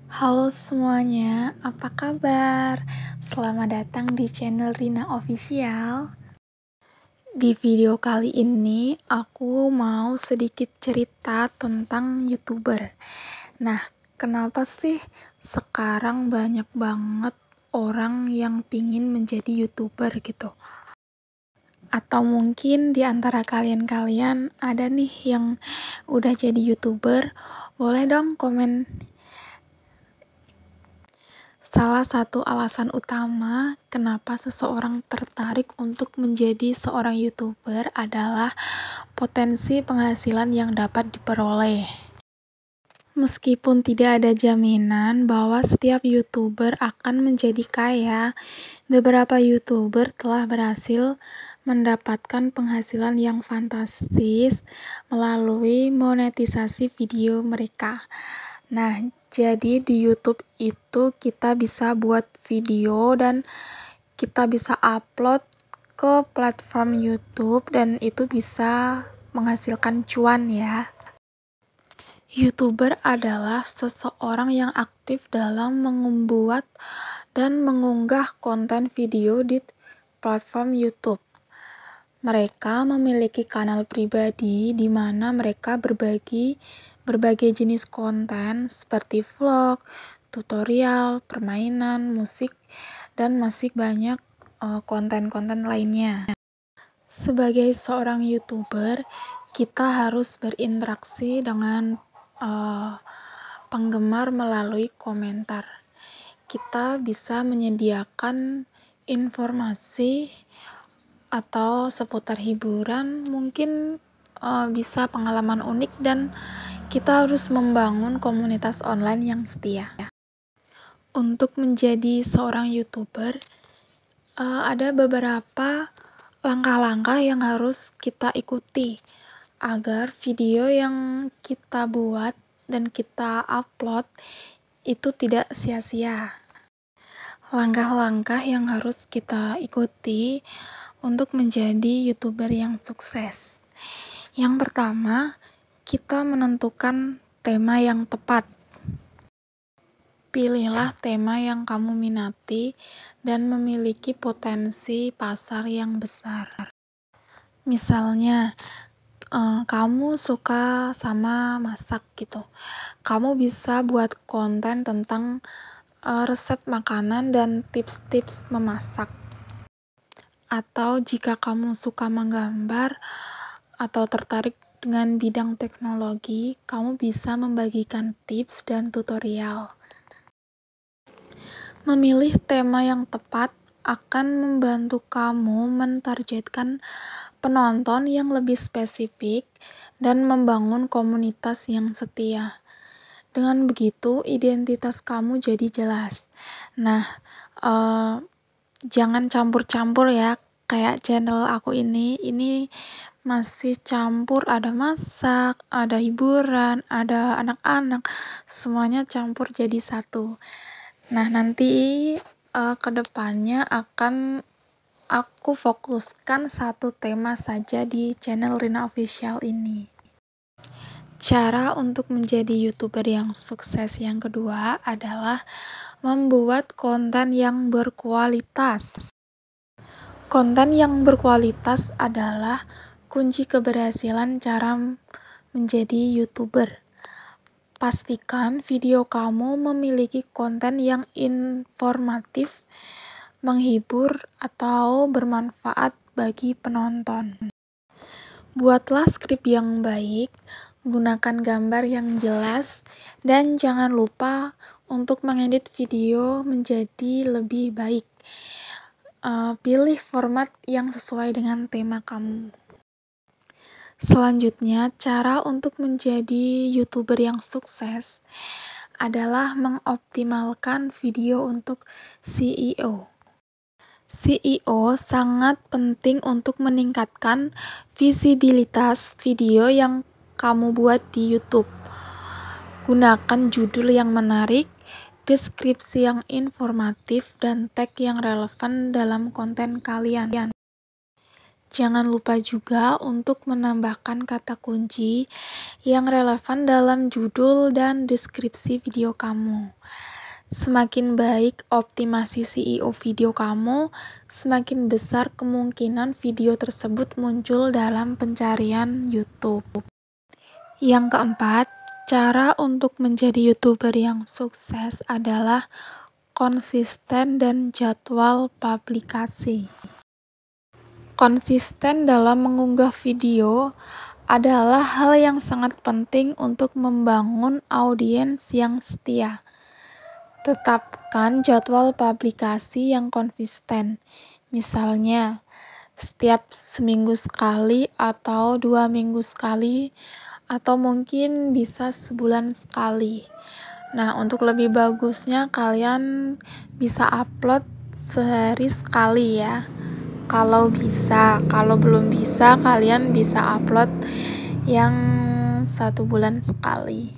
Halo semuanya, apa kabar? Selamat datang di channel Rina Official. Di video kali ini, aku mau sedikit cerita tentang YouTuber. Nah, kenapa sih sekarang banyak banget orang yang pingin menjadi YouTuber gitu? Atau mungkin di antara kalian-kalian ada nih yang udah jadi YouTuber, boleh dong komen. Salah satu alasan utama kenapa seseorang tertarik untuk menjadi seorang YouTuber adalah potensi penghasilan yang dapat diperoleh. Meskipun tidak ada jaminan bahwa setiap YouTuber akan menjadi kaya, beberapa YouTuber telah berhasil mendapatkan penghasilan yang fantastis melalui monetisasi video mereka. Nah, jadi di YouTube itu kita bisa buat video dan kita bisa upload ke platform YouTube dan itu bisa menghasilkan cuan ya. YouTuber adalah seseorang yang aktif dalam membuat dan mengunggah konten video di platform YouTube. Mereka memiliki kanal pribadi di mana mereka berbagi berbagai jenis konten seperti vlog, tutorial, permainan, musik, dan masih banyak konten-konten lainnya. Sebagai seorang YouTuber, kita harus berinteraksi dengan penggemar melalui komentar. Kita bisa menyediakan informasi atau seputar hiburan, mungkin bisa pengalaman unik, dan kita harus membangun komunitas online yang setia. Untuk menjadi seorang YouTuber, ada beberapa langkah-langkah yang harus kita ikuti agar video yang kita buat dan kita upload itu tidak sia-sia. Langkah-langkah yang harus kita ikuti untuk menjadi YouTuber yang sukses. Yang pertama, kita menentukan tema yang tepat. Pilihlah tema yang kamu minati dan memiliki potensi pasar yang besar. Misalnya, kamu suka sama masak gitu. Kamu bisa buat konten tentang resep makanan dan tips-tips memasak. Atau jika kamu suka menggambar atau tertarik dengan bidang teknologi, kamu bisa membagikan tips dan tutorial. Memilih tema yang tepat akan membantu kamu mentargetkan penonton yang lebih spesifik dan membangun komunitas yang setia. Dengan begitu, identitas kamu jadi jelas. Nah, jangan campur-campur ya, kayak channel aku ini masih campur, ada masak, ada hiburan, ada anak-anak, semuanya campur jadi satu. Nah, nanti kedepannya akan aku fokuskan satu tema saja di channel Rina Official ini. Cara untuk menjadi YouTuber yang sukses yang kedua adalah membuat konten yang berkualitas. Konten yang berkualitas adalah kunci keberhasilan cara menjadi YouTuber. Pastikan video kamu memiliki konten yang informatif, menghibur, atau bermanfaat bagi penonton. Buatlah skrip yang baik, gunakan gambar yang jelas, dan jangan lupa untuk mengedit video menjadi lebih baik. Pilih format yang sesuai dengan tema kamu. Selanjutnya, cara untuk menjadi YouTuber yang sukses adalah mengoptimalkan video untuk SEO. SEO sangat penting untuk meningkatkan visibilitas video yang kamu buat di YouTube. Gunakan judul yang menarik, deskripsi yang informatif, dan tag yang relevan dalam konten kalian. Jangan lupa juga untuk menambahkan kata kunci yang relevan dalam judul dan deskripsi video kamu. Semakin baik optimasi SEO video kamu, semakin besar kemungkinan video tersebut muncul dalam pencarian YouTube. Yang keempat, cara untuk menjadi YouTuber yang sukses adalah konsisten dan jadwal publikasi. Konsisten dalam mengunggah video adalah hal yang sangat penting untuk membangun audiens yang setia. Tetapkan jadwal publikasi yang konsisten. Misalnya, setiap seminggu sekali atau 2 minggu sekali, atau mungkin bisa sebulan sekali. Nah, untuk lebih bagusnya kalian bisa upload sehari sekali ya. Kalau bisa, kalau belum bisa kalian bisa upload yang 1 bulan sekali.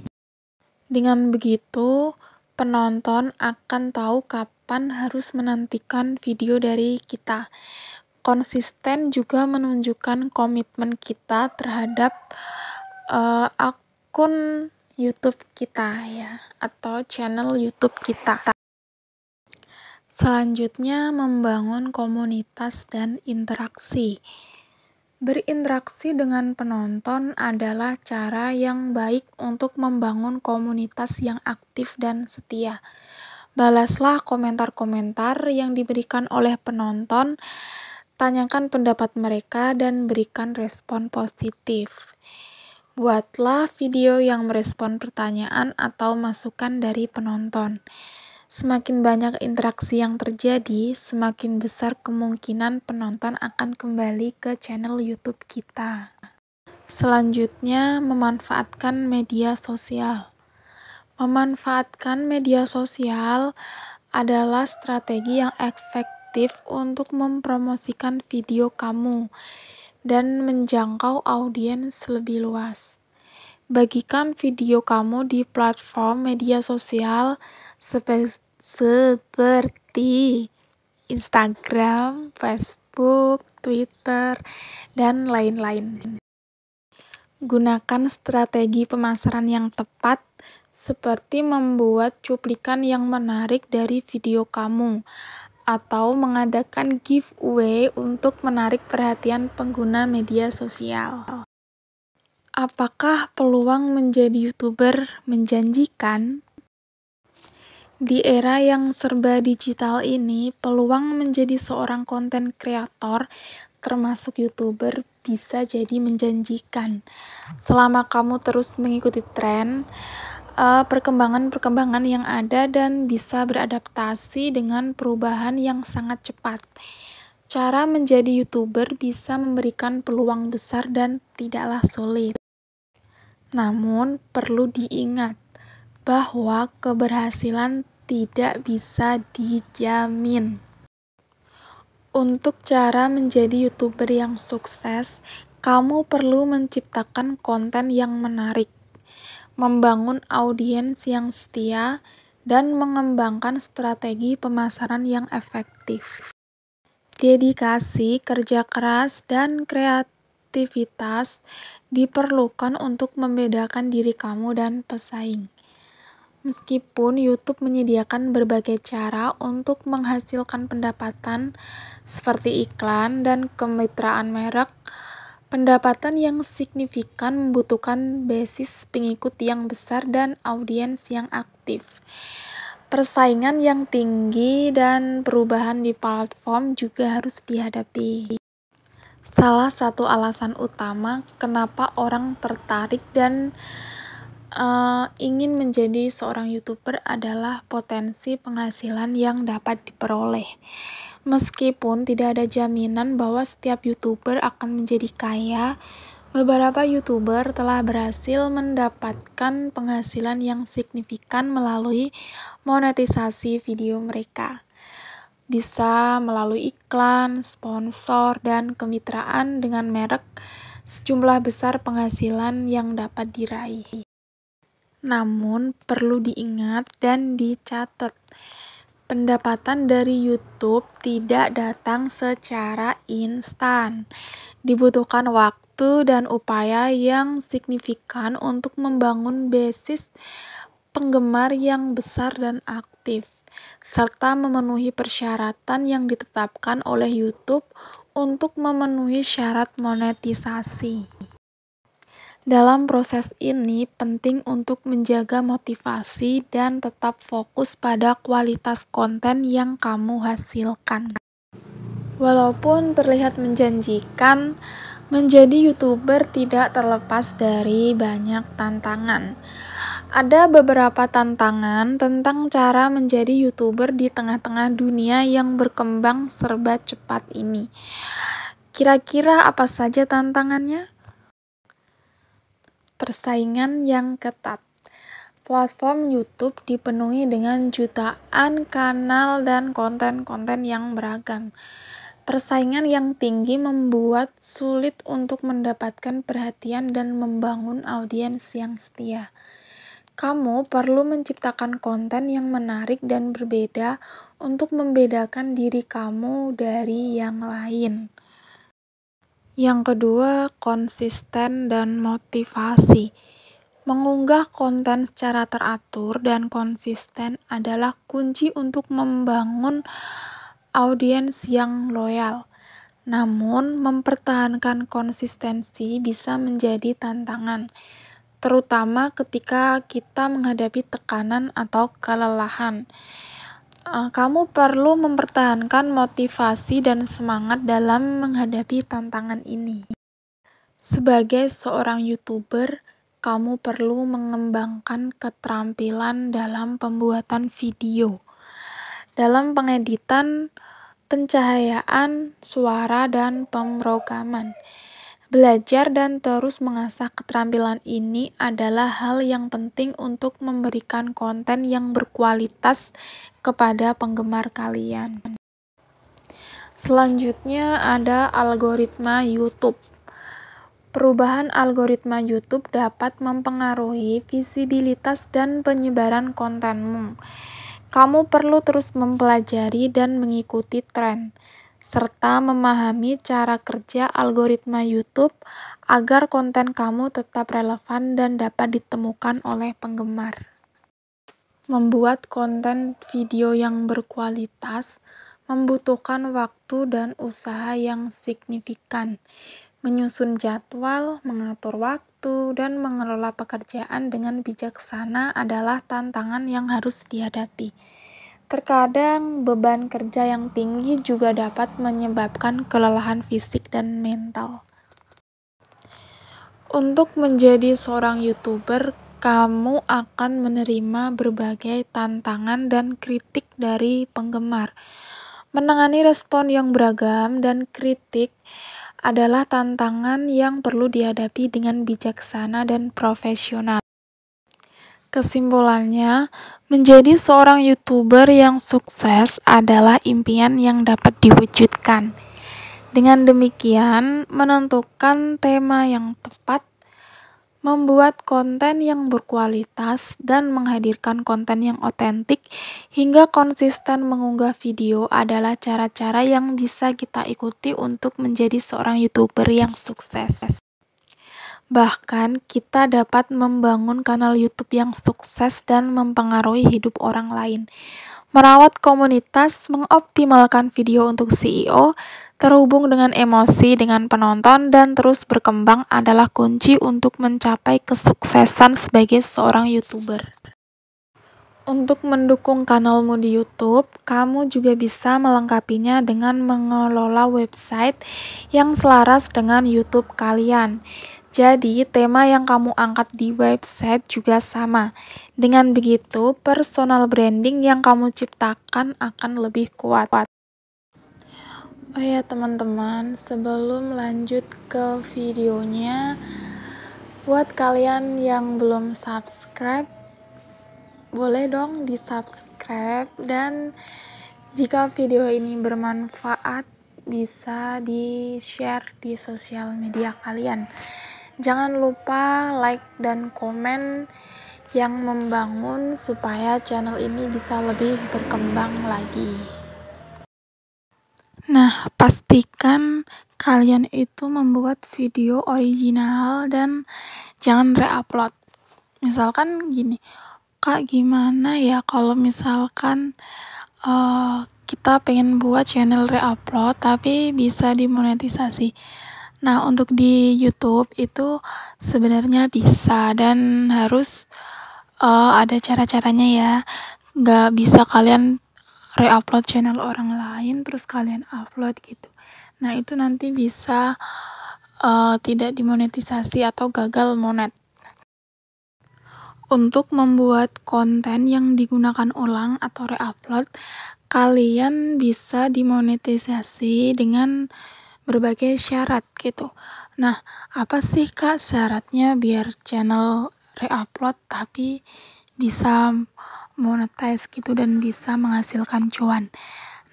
Dengan begitu, penonton akan tahu kapan harus menantikan video dari kita. Konsisten juga menunjukkan komitmen kita terhadap akun YouTube kita ya, atau channel YouTube kita. Selanjutnya, membangun komunitas dan interaksi. Berinteraksi dengan penonton adalah cara yang baik untuk membangun komunitas yang aktif dan setia. Balaslah komentar-komentar yang diberikan oleh penonton, tanyakan pendapat mereka, dan berikan respon positif. Buatlah video yang merespon pertanyaan atau masukan dari penonton. Semakin banyak interaksi yang terjadi, semakin besar kemungkinan penonton akan kembali ke channel YouTube kita. Selanjutnya, memanfaatkan media sosial. Memanfaatkan media sosial adalah strategi yang efektif untuk mempromosikan video kamu dan menjangkau audiens lebih luas. Bagikan video kamu di platform media sosial seperti Instagram, Facebook, Twitter, dan lain-lain. Gunakan strategi pemasaran yang tepat, seperti membuat cuplikan yang menarik dari video kamu, atau mengadakan giveaway untuk menarik perhatian pengguna media sosial. Apakah peluang menjadi YouTuber menjanjikan? Di era yang serba digital ini, peluang menjadi seorang konten kreator, termasuk YouTuber, bisa jadi menjanjikan. Selama kamu terus mengikuti tren, perkembangan-perkembangan yang ada dan bisa beradaptasi dengan perubahan yang sangat cepat. Cara menjadi YouTuber bisa memberikan peluang besar dan tidaklah sulit. Namun, perlu diingat bahwa keberhasilan tidak bisa dijamin. Untuk cara menjadi YouTuber yang sukses, kamu perlu menciptakan konten yang menarik, membangun audiens yang setia, dan mengembangkan strategi pemasaran yang efektif. Dedikasi, kerja keras, dan kreativitas diperlukan untuk membedakan diri kamu dan pesaing. Meskipun YouTube menyediakan berbagai cara untuk menghasilkan pendapatan seperti iklan dan kemitraan merek, pendapatan yang signifikan membutuhkan basis pengikut yang besar dan audiens yang aktif. Persaingan yang tinggi dan perubahan di platform juga harus dihadapi. Salah satu alasan utama kenapa orang tertarik dan ingin menjadi seorang YouTuber adalah potensi penghasilan yang dapat diperoleh. Meskipun tidak ada jaminan bahwa setiap YouTuber akan menjadi kaya, beberapa YouTuber telah berhasil mendapatkan penghasilan yang signifikan melalui monetisasi video mereka. Bisa melalui iklan, sponsor, dan kemitraan dengan merek, sejumlah besar penghasilan yang dapat diraih. Namun, perlu diingat dan dicatat Pendapatan dari YouTube tidak datang secara instan. Dibutuhkan waktu dan upaya yang signifikan untuk membangun basis penggemar yang besar dan aktif, serta memenuhi persyaratan yang ditetapkan oleh YouTube untuk memenuhi syarat monetisasi. Dalam proses ini, penting untuk menjaga motivasi dan tetap fokus pada kualitas konten yang kamu hasilkan. Walaupun terlihat menjanjikan, menjadi YouTuber tidak terlepas dari banyak tantangan. Ada beberapa tantangan tentang cara menjadi YouTuber di tengah-tengah dunia yang berkembang serba cepat ini. Kira-kira apa saja tantangannya? Persaingan yang ketat. Platform YouTube dipenuhi dengan jutaan kanal dan konten-konten yang beragam. Persaingan yang tinggi membuat sulit untuk mendapatkan perhatian dan membangun audiens yang setia. Kamu perlu menciptakan konten yang menarik dan berbeda untuk membedakan diri kamu dari yang lain. Yang kedua, konsisten dan motivasi. Mengunggah konten secara teratur dan konsisten adalah kunci untuk membangun audiens yang loyal. Namun, mempertahankan konsistensi bisa menjadi tantangan, terutama ketika kita menghadapi tekanan atau kelelahan. Kamu perlu mempertahankan motivasi dan semangat dalam menghadapi tantangan ini. Sebagai seorang YouTuber, kamu perlu mengembangkan keterampilan dalam pembuatan video, dalam pengeditan, pencahayaan, suara, dan pemrograman. Belajar dan terus mengasah keterampilan ini adalah hal yang penting untuk memberikan konten yang berkualitas kepada penggemar kalian. Selanjutnya ada algoritma YouTube. Perubahan algoritma YouTube dapat mempengaruhi visibilitas dan penyebaran kontenmu. Kamu perlu terus mempelajari dan mengikuti tren, serta memahami cara kerja algoritma YouTube agar konten kamu tetap relevan dan dapat ditemukan oleh penggemar. Membuat konten video yang berkualitas membutuhkan waktu dan usaha yang signifikan. Menyusun jadwal, mengatur waktu, dan mengelola pekerjaan dengan bijaksana adalah tantangan yang harus dihadapi. Terkadang beban kerja yang tinggi juga dapat menyebabkan kelelahan fisik dan mental. Untuk menjadi seorang YouTuber, kamu akan menerima berbagai tantangan dan kritik dari penggemar. Menangani respon yang beragam dan kritik adalah tantangan yang perlu dihadapi dengan bijaksana dan profesional. Kesimpulannya, menjadi seorang YouTuber yang sukses adalah impian yang dapat diwujudkan. Dengan demikian, menentukan tema yang tepat, membuat konten yang berkualitas, dan menghadirkan konten yang otentik hingga konsisten mengunggah video adalah cara-cara yang bisa kita ikuti untuk menjadi seorang YouTuber yang sukses. Bahkan, kita dapat membangun kanal YouTube yang sukses dan mempengaruhi hidup orang lain. Merawat komunitas, mengoptimalkan video untuk SEO, terhubung dengan emosi dengan penonton, dan terus berkembang adalah kunci untuk mencapai kesuksesan sebagai seorang YouTuber. Untuk mendukung kanalmu di YouTube, kamu juga bisa melengkapinya dengan mengelola website yang selaras dengan YouTube kalian. Jadi, tema yang kamu angkat di website juga sama. Dengan begitu, personal branding yang kamu ciptakan akan lebih kuat. Oh ya teman-teman, sebelum lanjut ke videonya, buat kalian yang belum subscribe, boleh dong di subscribe, dan jika video ini bermanfaat bisa di share di sosial media kalian. Jangan lupa like dan komen yang membangun supaya channel ini bisa lebih berkembang lagi. Nah, pastikan kalian itu membuat video original dan jangan re-upload. Misalkan gini, Kak, gimana ya kalau misalkan kita pengen buat channel re-upload tapi bisa dimonetisasi. Nah, untuk di YouTube itu sebenarnya bisa dan harus ada cara-caranya ya. Nggak bisa kalian re-upload channel orang lain terus kalian upload gitu. Nah, itu nanti bisa tidak dimonetisasi atau gagal monet. Untuk membuat konten yang digunakan ulang atau re-upload, kalian bisa dimonetisasi dengan berbagai syarat gitu. Nah, apa sih Kak syaratnya biar channel re-upload tapi bisa monetize gitu dan bisa menghasilkan cuan?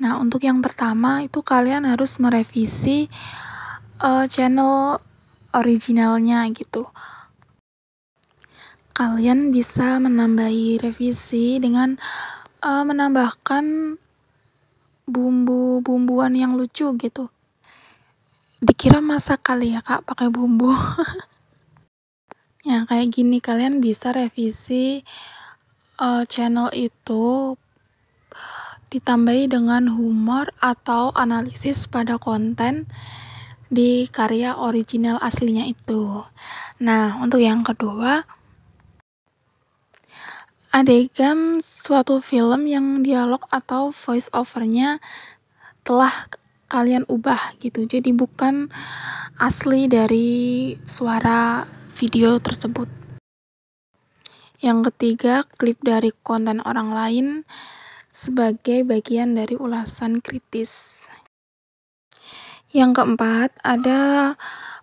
Nah, untuk yang pertama itu kalian harus merevisi channel originalnya gitu. Kalian bisa menambahi revisi dengan menambahkan bumbu-bumbuan yang lucu gitu. Dikira masak kali ya Kak pakai bumbu. Ya kayak gini, kalian bisa revisi channel itu ditambahi dengan humor atau analisis pada konten di karya original aslinya itu. Nah, untuk yang kedua, adegan suatu film yang dialog atau voice overnya telah kalian ubah gitu, jadi bukan asli dari suara video tersebut. Yang ketiga, klip dari konten orang lain sebagai bagian dari ulasan kritis. Yang keempat, ada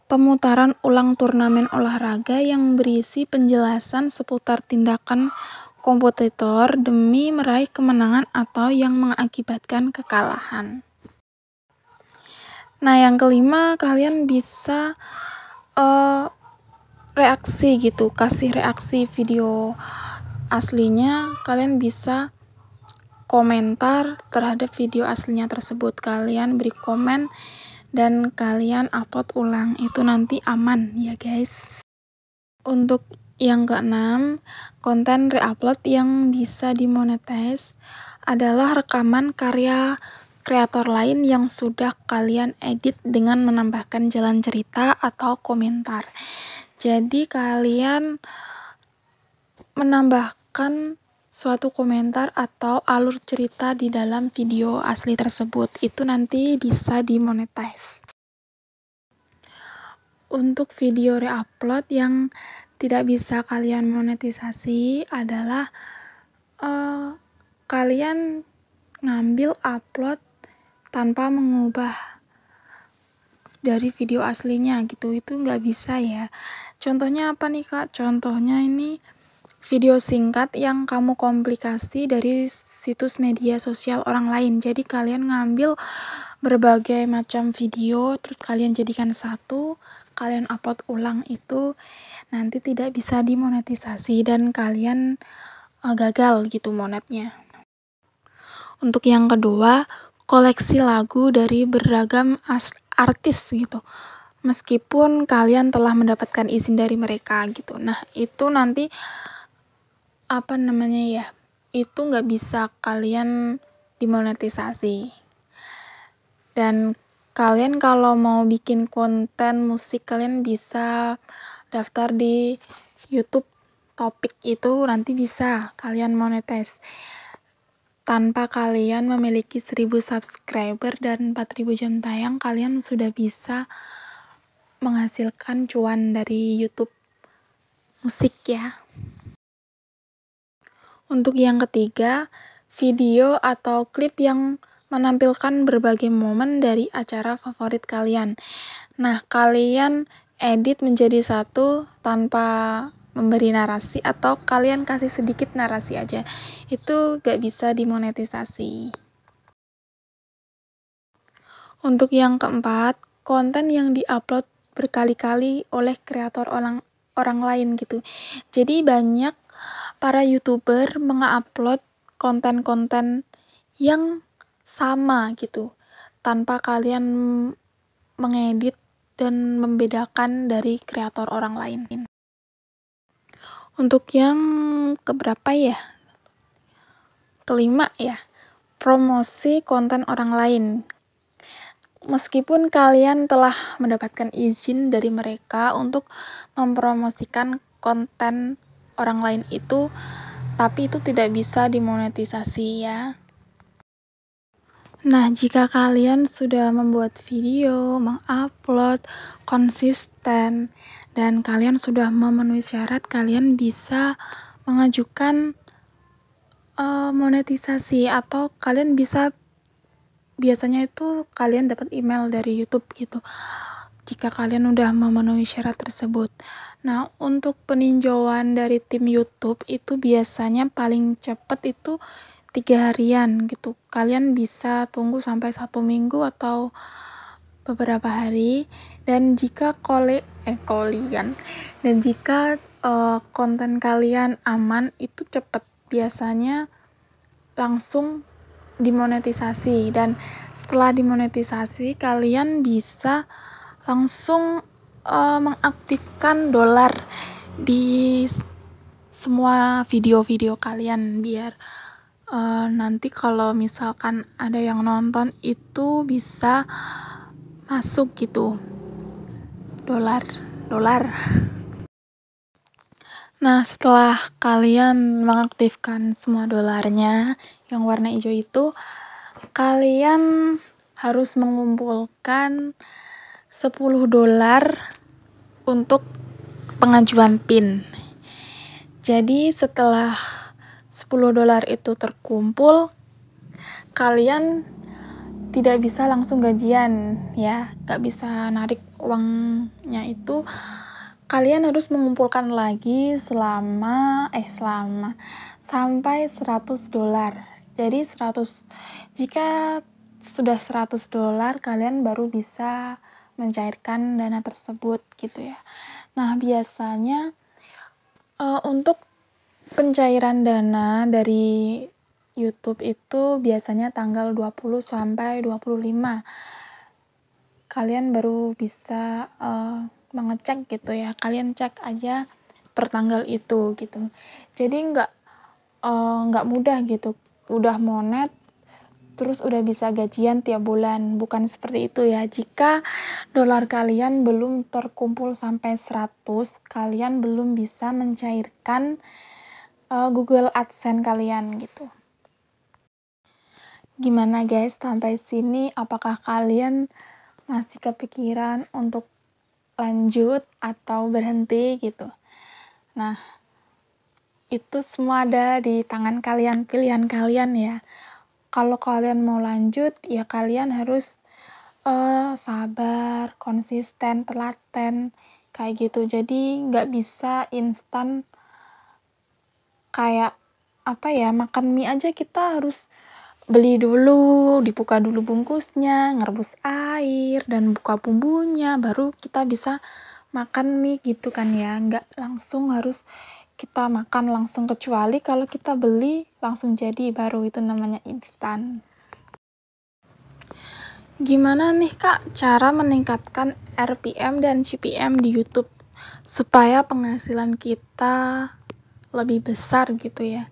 pemutaran ulang turnamen olahraga yang berisi penjelasan seputar tindakan kompetitor demi meraih kemenangan atau yang mengakibatkan kekalahan. Nah, yang kelima, kalian bisa reaksi gitu, kasih reaksi video aslinya. Kalian bisa komentar terhadap video aslinya tersebut, kalian beri komen dan kalian upload ulang, itu nanti aman ya guys. Untuk yang keenam, konten re-upload yang bisa dimonetize adalah rekaman karya kreator lain yang sudah kalian edit dengan menambahkan jalan cerita atau komentar. Jadi kalian menambahkan suatu komentar atau alur cerita di dalam video asli tersebut, itu nanti bisa dimonetize. Untuk video re-upload yang tidak bisa kalian monetisasi adalah kalian ngambil upload tanpa mengubah dari video aslinya gitu, itu nggak bisa ya. Contohnya apa nih Kak? Contohnya ini video singkat yang kamu komplikasi dari situs media sosial orang lain. Jadi kalian ngambil berbagai macam video terus kalian jadikan satu, kalian upload ulang, itu nanti tidak bisa dimonetisasi dan kalian gagal gitu monetnya. Untuk yang kedua, koleksi lagu dari beragam artis gitu, meskipun kalian telah mendapatkan izin dari mereka gitu. Nah, itu nanti itu nggak bisa kalian dimonetisasi. Dan kalian kalau mau bikin konten musik, kalian bisa daftar di YouTube topik, itu nanti bisa kalian monetize. Tanpa kalian memiliki 1000 subscriber dan 4000 jam tayang, kalian sudah bisa menghasilkan cuan dari YouTube musik ya. Untuk yang ketiga, video atau klip yang menampilkan berbagai momen dari acara favorit kalian. Nah, kalian edit menjadi satu tanpa memberi narasi atau kalian kasih sedikit narasi aja, itu gak bisa dimonetisasi. Untuk yang keempat, konten yang diupload berkali-kali oleh kreator orang lain gitu. Jadi banyak para YouTuber mengupload konten-konten yang sama gitu, tanpa kalian mengedit dan membedakan dari kreator orang lain. Untuk yang keberapa ya? Kelima ya, promosi konten orang lain. Meskipun kalian telah mendapatkan izin dari mereka untuk mempromosikan konten orang lain itu, tapi itu tidak bisa dimonetisasi ya. Nah, jika kalian sudah membuat video, mengupload konsisten, dan kalian sudah memenuhi syarat, kalian bisa mengajukan monetisasi, atau kalian bisa, biasanya itu kalian dapat email dari YouTube gitu, jika kalian udah memenuhi syarat tersebut. Nah, untuk peninjauan dari tim YouTube itu biasanya paling cepat itu 3 harian gitu. Kalian bisa tunggu sampai 1 minggu atau beberapa hari. Dan jika konten kalian aman, itu cepat, biasanya langsung dimonetisasi. Dan setelah dimonetisasi, kalian bisa langsung mengaktifkan dolar di semua video-video kalian, biar nanti kalau misalkan ada yang nonton itu bisa masuk gitu dolar. Nah, setelah kalian mengaktifkan semua dolarnya yang warna hijau itu, kalian harus mengumpulkan 10 dolar untuk pengajuan PIN. Jadi setelah 10 dolar itu terkumpul, kalian tidak bisa langsung gajian ya, gak bisa narik uangnya itu. Kalian harus mengumpulkan lagi sampai 100 dolar. Jadi jika sudah 100 dolar, kalian baru bisa mencairkan dana tersebut gitu ya. Nah, biasanya untuk pencairan dana dari YouTube itu biasanya tanggal 20 sampai 25. Kalian baru bisa mengecek gitu ya. Kalian cek aja per tanggal itu gitu. Jadi nggak mudah gitu. Udah monet terus udah bisa gajian tiap bulan. Bukan seperti itu ya. Jika dolar kalian belum terkumpul sampai 100, kalian belum bisa mencairkan Google AdSense kalian gitu. Gimana guys, sampai sini apakah kalian masih kepikiran untuk lanjut atau berhenti gitu? Nah, itu semua ada di tangan kalian, pilihan kalian ya. Kalau kalian mau lanjut, ya kalian harus sabar, konsisten, telaten, kayak gitu. Jadi nggak bisa instan kayak makan mie aja kita harus beli dulu, dibuka dulu bungkusnya, ngerebus air, dan buka bumbunya, baru kita bisa makan mie gitu kan ya. Nggak langsung harus kita makan langsung, kecuali kalau kita beli langsung jadi, baru itu namanya instan. Gimana nih Kak cara meningkatkan RPM dan CPM di YouTube supaya penghasilan kita lebih besar gitu ya?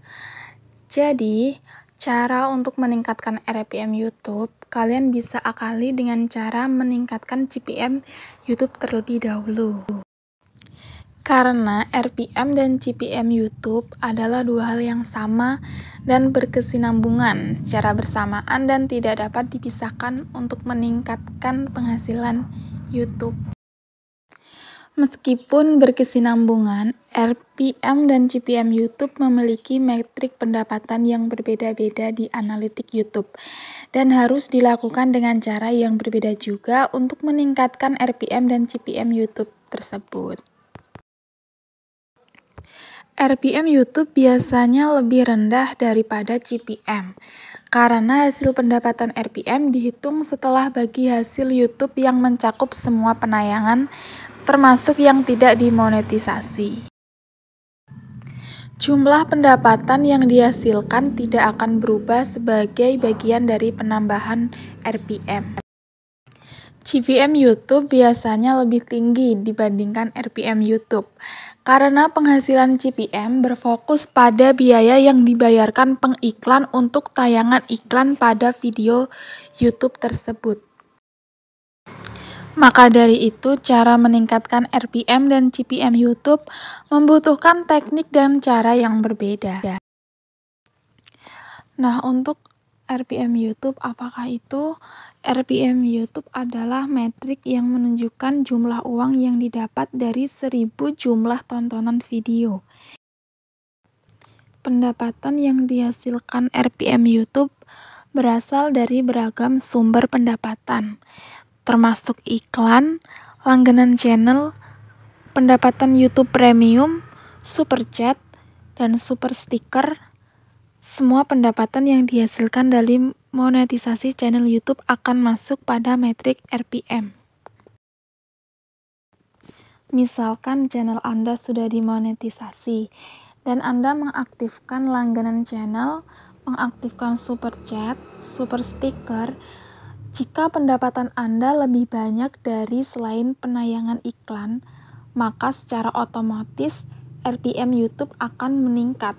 Jadi, cara untuk meningkatkan RPM YouTube, kalian bisa akali dengan cara meningkatkan CPM YouTube terlebih dahulu. Karena RPM dan CPM YouTube adalah dua hal yang sama dan berkesinambungan secara bersamaan dan tidak dapat dipisahkan untuk meningkatkan penghasilan YouTube. Meskipun berkesinambungan, RPM dan CPM YouTube memiliki metrik pendapatan yang berbeda-beda di analitik YouTube dan harus dilakukan dengan cara yang berbeda juga untuk meningkatkan RPM dan CPM YouTube tersebut. RPM YouTube biasanya lebih rendah daripada CPM karena hasil pendapatan RPM dihitung setelah bagi hasil YouTube yang mencakup semua penayangan termasuk yang tidak dimonetisasi. Jumlah pendapatan yang dihasilkan tidak akan berubah sebagai bagian dari penambahan RPM. CPM YouTube biasanya lebih tinggi dibandingkan RPM YouTube, karena penghasilan CPM berfokus pada biaya yang dibayarkan pengiklan untuk tayangan iklan pada video YouTube tersebut. Maka dari itu, cara meningkatkan RPM dan CPM YouTube membutuhkan teknik dan cara yang berbeda. Nah, untuk RPM YouTube, apakah itu? RPM YouTube adalah metrik yang menunjukkan jumlah uang yang didapat dari 1000 jumlah tontonan video. Pendapatan yang dihasilkan RPM YouTube berasal dari beragam sumber pendapatan, termasuk iklan, langganan channel, pendapatan YouTube Premium, Super Chat, dan Super Sticker. Semua pendapatan yang dihasilkan dari monetisasi channel YouTube akan masuk pada metrik RPM. Misalkan channel Anda sudah dimonetisasi, dan Anda mengaktifkan langganan channel, mengaktifkan Super Chat, Super Sticker. Jika pendapatan Anda lebih banyak dari selain penayangan iklan, maka secara otomatis RPM YouTube akan meningkat.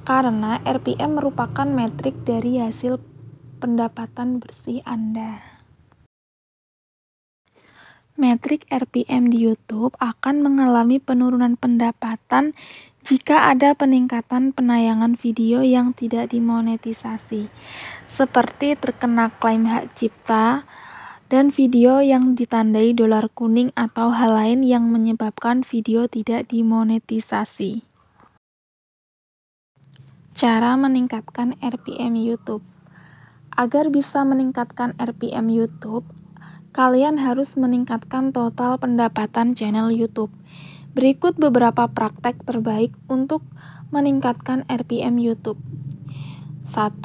Karena RPM merupakan metrik dari hasil pendapatan bersih Anda. Metrik RPM di YouTube akan mengalami penurunan pendapatan jika ada peningkatan penayangan video yang tidak dimonetisasi, seperti terkena klaim hak cipta, dan video yang ditandai dolar kuning atau hal lain yang menyebabkan video tidak dimonetisasi. Cara meningkatkan RPM YouTube. Agar bisa meningkatkan RPM YouTube, kalian harus meningkatkan total pendapatan channel YouTube. Berikut beberapa praktek terbaik untuk meningkatkan RPM YouTube. 1.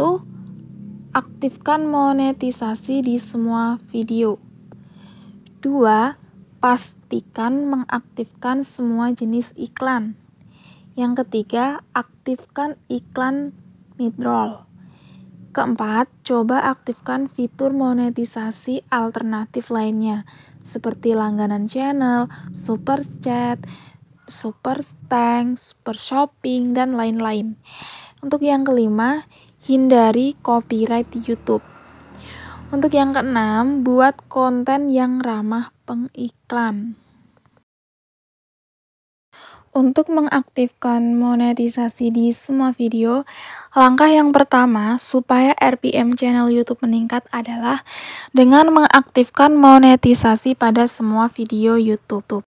Aktifkan monetisasi di semua video. 2. Pastikan mengaktifkan semua jenis iklan. Yang ketiga, aktifkan iklan mid-roll. Keempat, coba aktifkan fitur monetisasi alternatif lainnya, seperti langganan channel, super chat, super thanks, super shopping, dan lain-lain. Untuk yang kelima, hindari copyright YouTube. Untuk yang keenam, buat konten yang ramah pengiklan. Untuk mengaktifkan monetisasi di semua video, langkah yang pertama supaya RPM channel YouTube meningkat adalah dengan mengaktifkan monetisasi pada semua video YouTube.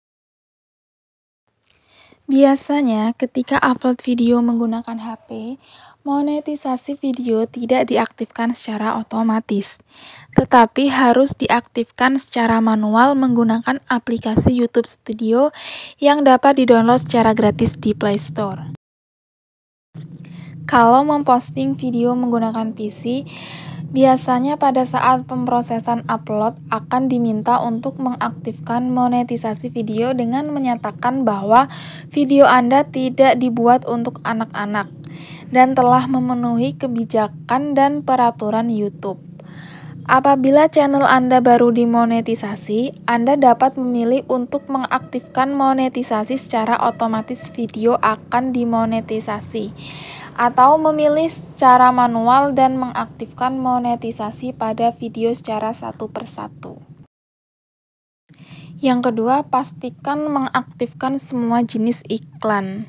Biasanya ketika upload video menggunakan HP, monetisasi video tidak diaktifkan secara otomatis, tetapi harus diaktifkan secara manual menggunakan aplikasi YouTube Studio yang dapat didownload secara gratis di Play Store. Kalau memposting video menggunakan PC, biasanya pada saat pemrosesan upload akan diminta untuk mengaktifkan monetisasi video dengan menyatakan bahwa video Anda tidak dibuat untuk anak-anak dan telah memenuhi kebijakan dan peraturan YouTube. Apabila channel Anda baru dimonetisasi, Anda dapat memilih untuk mengaktifkan monetisasi secara otomatis video akan dimonetisasi, atau memilih secara manual dan mengaktifkan monetisasi pada video secara satu persatu. Yang kedua, pastikan mengaktifkan semua jenis iklan.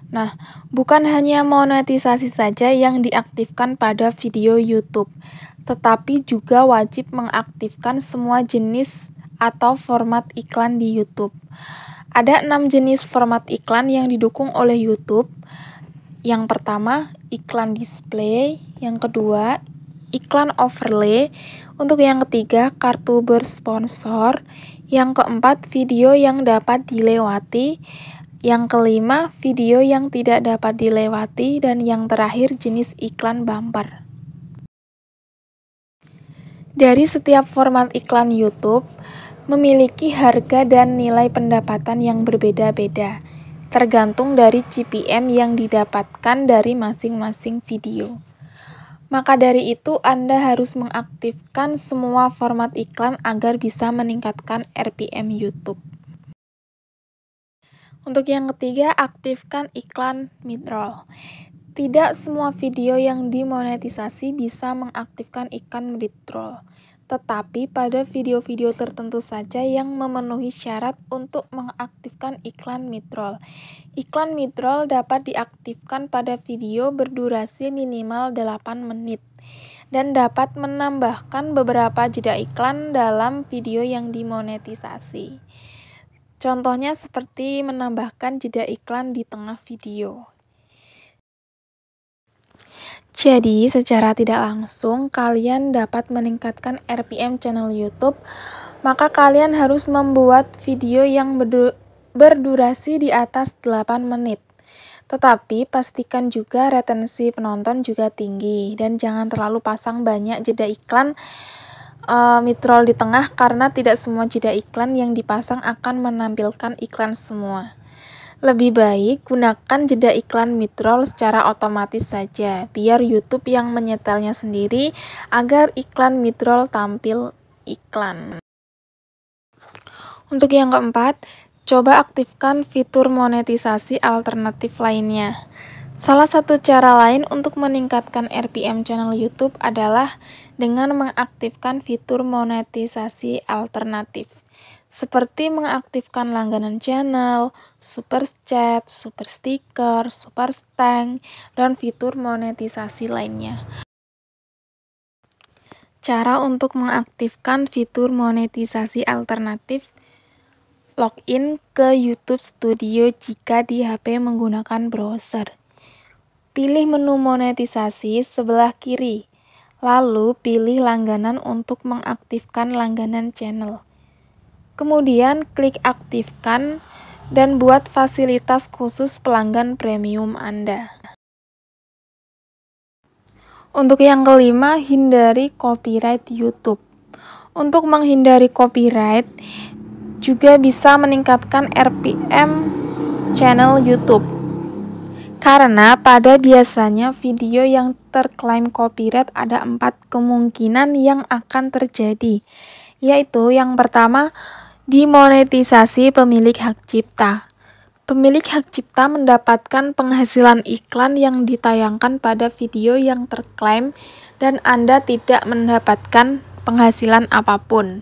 Nah, bukan hanya monetisasi saja yang diaktifkan pada video YouTube, tetapi juga wajib mengaktifkan semua jenis atau format iklan di YouTube. Ada 6 jenis format iklan yang didukung oleh YouTube. Yang pertama, iklan display. Yang kedua, iklan overlay. Untuk yang ketiga, kartu bersponsor. Yang keempat, video yang dapat dilewati. Yang kelima, video yang tidak dapat dilewati. Dan yang terakhir, jenis iklan bumper. Dari setiap format iklan YouTube, memiliki harga dan nilai pendapatan yang berbeda-beda. tergantung dari CPM yang didapatkan dari masing-masing video. Maka dari itu, Anda harus mengaktifkan semua format iklan agar bisa meningkatkan RPM YouTube. Untuk yang ketiga, aktifkan iklan mid-roll. Tidak semua video yang dimonetisasi bisa mengaktifkan iklan mid-roll, tetapi pada video-video tertentu saja yang memenuhi syarat untuk mengaktifkan iklan mid-roll. Iklan mid-roll dapat diaktifkan pada video berdurasi minimal 8 menit dan dapat menambahkan beberapa jeda iklan dalam video yang dimonetisasi. Contohnya seperti menambahkan jeda iklan di tengah video. Jadi, secara tidak langsung, kalian dapat meningkatkan RPM channel YouTube, maka kalian harus membuat video yang berdurasi di atas 8 menit. Tetapi, pastikan juga retensi penonton juga tinggi, dan jangan terlalu pasang banyak jeda iklan mid-roll di tengah, karena tidak semua jeda iklan yang dipasang akan menampilkan iklan semua. Lebih baik gunakan jeda iklan mid-roll secara otomatis saja, biar YouTube yang menyetelnya sendiri agar iklan mid-roll tampil iklan. Untuk yang keempat, coba aktifkan fitur monetisasi alternatif lainnya. Salah satu cara lain untuk meningkatkan RPM channel YouTube adalah dengan mengaktifkan fitur monetisasi alternatif, seperti mengaktifkan langganan channel, super chat, super stiker, super thank, dan fitur monetisasi lainnya. Cara untuk mengaktifkan fitur monetisasi alternatif: login ke YouTube Studio jika di HP menggunakan browser. Pilih menu monetisasi sebelah kiri, lalu pilih langganan untuk mengaktifkan langganan channel. Kemudian klik aktifkan dan buat fasilitas khusus pelanggan premium Anda. Untuk yang kelima, hindari copyright YouTube. Untuk menghindari copyright, juga bisa meningkatkan RPM channel YouTube. Karena pada biasanya video yang terklaim copyright ada 4 kemungkinan yang akan terjadi, yaitu yang pertama, dimonetisasi pemilik hak cipta. Pemilik hak cipta mendapatkan penghasilan iklan yang ditayangkan pada video yang terklaim dan Anda tidak mendapatkan penghasilan apapun.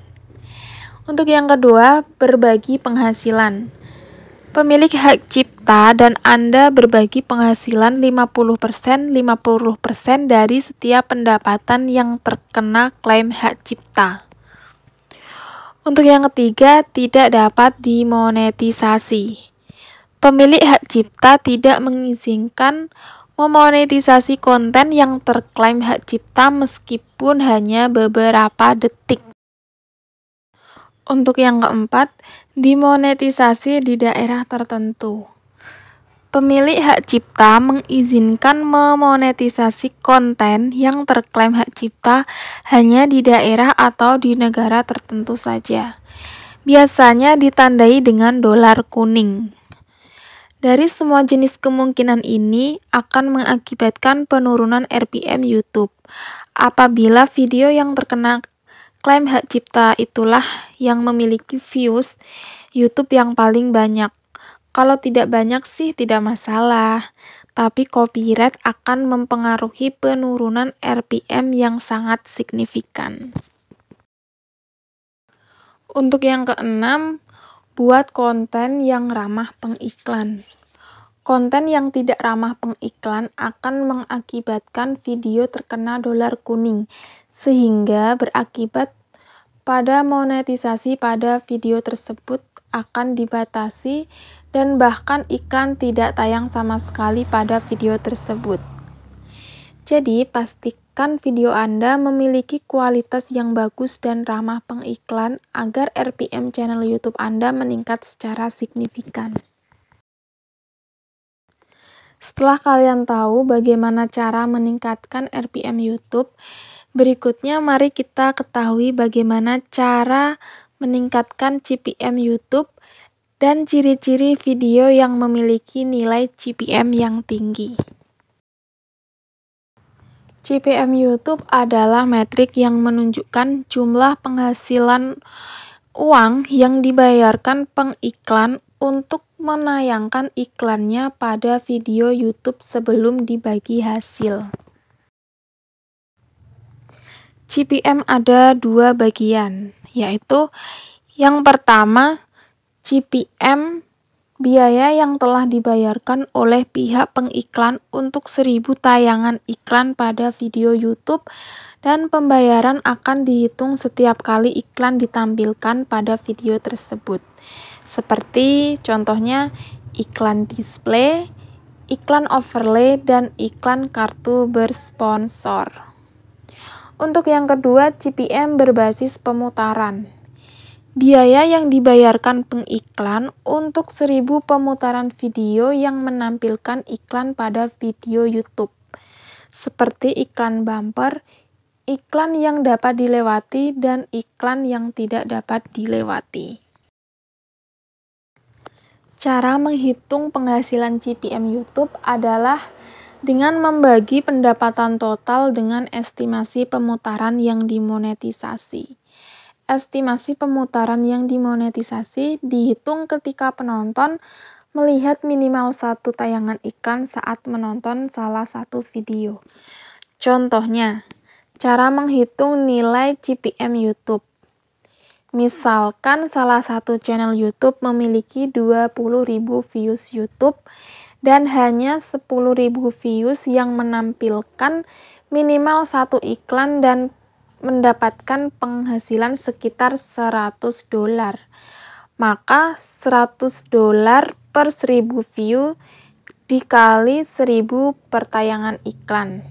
Untuk yang kedua, berbagi penghasilan. Pemilik hak cipta dan Anda berbagi penghasilan 50% dari setiap pendapatan yang terkena klaim hak cipta. Untuk yang ketiga, tidak dapat dimonetisasi. Pemilik hak cipta tidak mengizinkan memonetisasi konten yang terklaim hak cipta meskipun hanya beberapa detik. Untuk yang keempat, dimonetisasi di daerah tertentu. Pemilik hak cipta mengizinkan memonetisasi konten yang terklaim hak cipta hanya di daerah atau di negara tertentu saja. Biasanya ditandai dengan dolar kuning. Dari semua jenis kemungkinan ini akan mengakibatkan penurunan RPM YouTube. Apabila video yang terkena klaim hak cipta itulah yang memiliki views YouTube yang paling banyak. Kalau tidak banyak sih tidak masalah, tapi copyright akan mempengaruhi penurunan RPM yang sangat signifikan. Untuk yang keenam, buat konten yang ramah pengiklan. Konten yang tidak ramah pengiklan akan mengakibatkan video terkena dolar kuning, sehingga berakibat pada monetisasi pada video tersebut akan dibatasi dan bahkan iklan tidak tayang sama sekali pada video tersebut. Jadi, pastikan video Anda memiliki kualitas yang bagus dan ramah pengiklan agar RPM channel YouTube Anda meningkat secara signifikan. Setelah kalian tahu bagaimana cara meningkatkan RPM YouTube, berikutnya mari kita ketahui bagaimana cara meningkatkan CPM YouTube dan ciri-ciri video yang memiliki nilai CPM yang tinggi. CPM YouTube adalah metrik yang menunjukkan jumlah penghasilan uang yang dibayarkan pengiklan untuk menayangkan iklannya pada video YouTube sebelum dibagi hasil. CPM ada dua bagian, yaitu yang pertama, CPM biaya yang telah dibayarkan oleh pihak pengiklan untuk 1000 tayangan iklan pada video YouTube, dan pembayaran akan dihitung setiap kali iklan ditampilkan pada video tersebut. Seperti contohnya iklan display, iklan overlay, dan iklan kartu bersponsor. Untuk yang kedua, CPM berbasis pemutaran. Biaya yang dibayarkan pengiklan untuk 1000 pemutaran video yang menampilkan iklan pada video YouTube, seperti iklan bumper, iklan yang dapat dilewati, dan iklan yang tidak dapat dilewati. Cara menghitung penghasilan CPM YouTube adalah dengan membagi pendapatan total dengan estimasi pemutaran yang dimonetisasi. Estimasi pemutaran yang dimonetisasi dihitung ketika penonton melihat minimal satu tayangan iklan saat menonton salah satu video. Contohnya, cara menghitung nilai CPM YouTube. Misalkan salah satu channel YouTube memiliki 20.000 views YouTube dan hanya 10.000 views yang menampilkan minimal satu iklan dan mendapatkan penghasilan sekitar $100. Maka $100 per 1000 view dikali 1000 per tayangan iklan.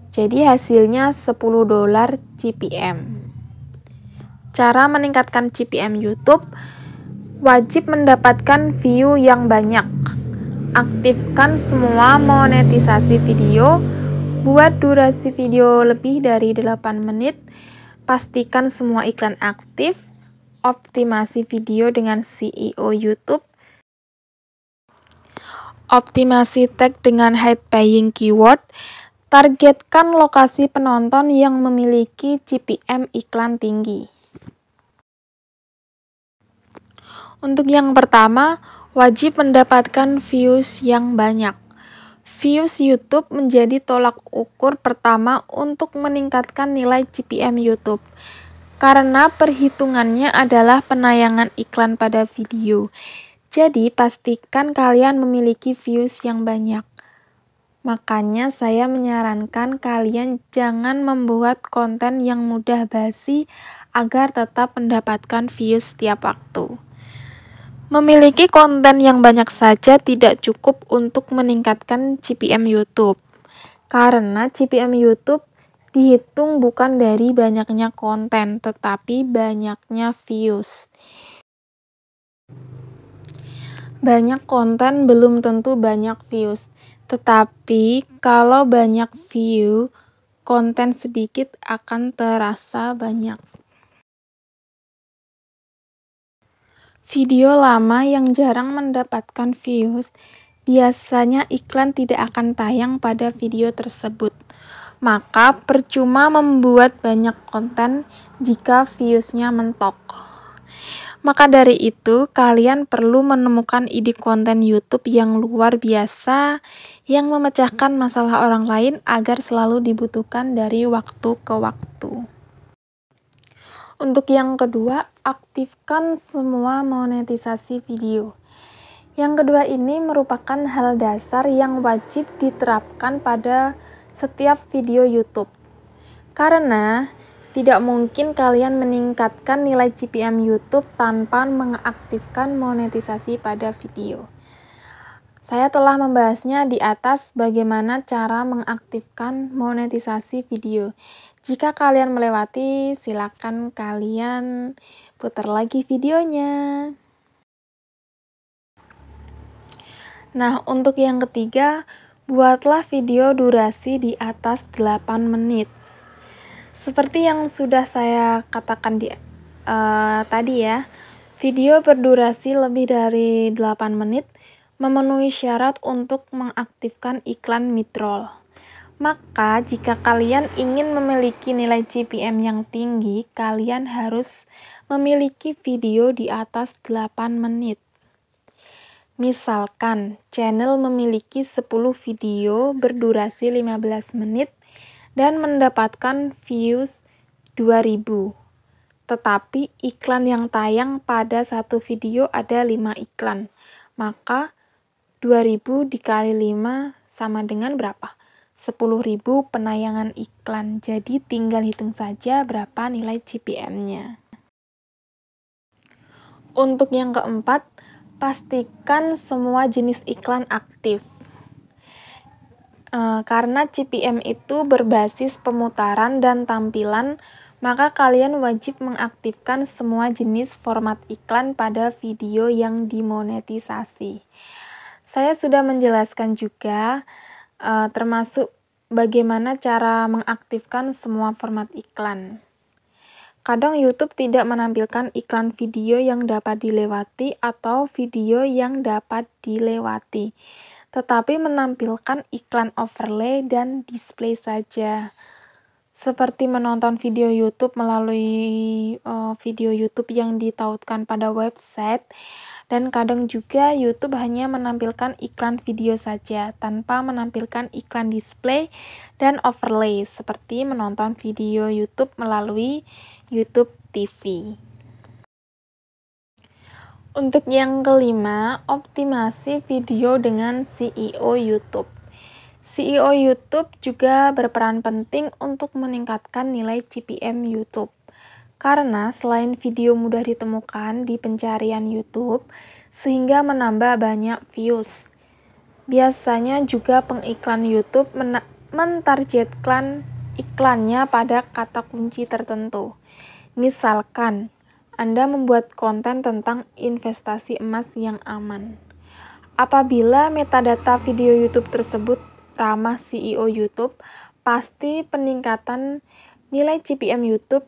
Jadi hasilnya $10 CPM. Cara meningkatkan CPM YouTube, wajib mendapatkan view yang banyak. Aktifkan semua monetisasi video. Buat durasi video lebih dari 8 menit, pastikan semua iklan aktif, optimasi video dengan SEO YouTube, optimasi tag dengan high paying keyword, targetkan lokasi penonton yang memiliki CPM iklan tinggi. Untuk yang pertama, wajib mendapatkan views yang banyak. Views YouTube menjadi tolak ukur pertama untuk meningkatkan nilai CPM YouTube, karena perhitungannya adalah penayangan iklan pada video. Jadi, pastikan kalian memiliki views yang banyak. Makanya saya menyarankan kalian jangan membuat konten yang mudah basi agar tetap mendapatkan views setiap waktu. Memiliki konten yang banyak saja tidak cukup untuk meningkatkan CPM YouTube, karena CPM YouTube dihitung bukan dari banyaknya konten, tetapi banyaknya views. Banyak konten belum tentu banyak views, tetapi kalau banyak view, konten sedikit akan terasa banyak. Video lama yang jarang mendapatkan views, biasanya iklan tidak akan tayang pada video tersebut. Maka percuma membuat banyak konten jika viewsnya mentok. Maka dari itu, kalian perlu menemukan ide konten YouTube yang luar biasa, yang memecahkan masalah orang lain agar selalu dibutuhkan dari waktu ke waktu. Untuk yang kedua, aktifkan semua monetisasi video. Yang kedua ini merupakan hal dasar yang wajib diterapkan pada setiap video YouTube. Karena tidak mungkin kalian meningkatkan nilai CPM YouTube tanpa mengaktifkan monetisasi pada video. Saya telah membahasnya di atas bagaimana cara mengaktifkan monetisasi video. Jika kalian melewati, silakan kalian putar lagi videonya. Nah, untuk yang ketiga, buatlah video durasi di atas 8 menit. Seperti yang sudah saya katakan tadi ya, Video berdurasi lebih dari 8 menit memenuhi syarat untuk mengaktifkan iklan midroll. Maka, jika kalian ingin memiliki nilai CPM yang tinggi, kalian harus memiliki video di atas 8 menit. Misalkan, channel memiliki 10 video berdurasi 15 menit dan mendapatkan views 2000. Tetapi iklan yang tayang pada satu video ada 5 iklan. Maka 2000 dikali 5 sama dengan berapa? 10.000 penayangan iklan. Jadi tinggal hitung saja berapa nilai CPM-nya. Untuk yang keempat, pastikan semua jenis iklan aktif. Karena CPM itu berbasis pemutaran dan tampilan, maka kalian wajib mengaktifkan semua jenis format iklan pada video yang dimonetisasi. Saya sudah menjelaskan juga termasuk bagaimana cara mengaktifkan semua format iklan. Kadang YouTube tidak menampilkan iklan video yang dapat dilewati atau video yang dapat dilewati, tetapi menampilkan iklan overlay dan display saja. Seperti menonton video YouTube melalui video YouTube yang ditautkan pada website, dan kadang juga YouTube hanya menampilkan iklan video saja tanpa menampilkan iklan display dan overlay, seperti menonton video YouTube melalui YouTube TV. Untuk yang kelima, optimasi video dengan SEO YouTube. SEO YouTube juga berperan penting untuk meningkatkan nilai CPM YouTube. Karena selain video mudah ditemukan di pencarian YouTube, sehingga menambah banyak views. Biasanya juga pengiklan YouTube mentargetkan iklannya pada kata kunci tertentu. Misalkan, Anda membuat konten tentang investasi emas yang aman. Apabila metadata video YouTube tersebut ramah SEO YouTube, pasti peningkatan nilai CPM YouTube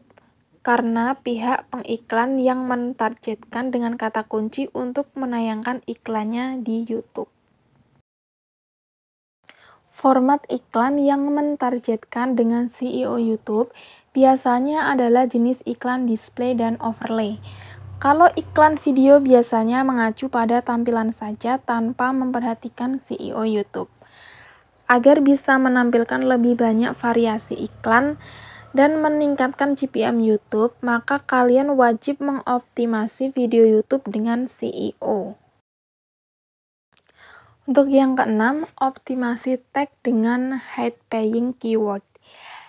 karena pihak pengiklan yang mentargetkan dengan kata kunci untuk menayangkan iklannya di YouTube. Format iklan yang mentargetkan dengan SEO YouTube biasanya adalah jenis iklan display dan overlay. Kalau iklan video biasanya mengacu pada tampilan saja tanpa memperhatikan SEO YouTube. Agar bisa menampilkan lebih banyak variasi iklan dan meningkatkan CPM YouTube, maka kalian wajib mengoptimasi video YouTube dengan SEO. Untuk yang keenam, optimasi tag dengan high paying keyword.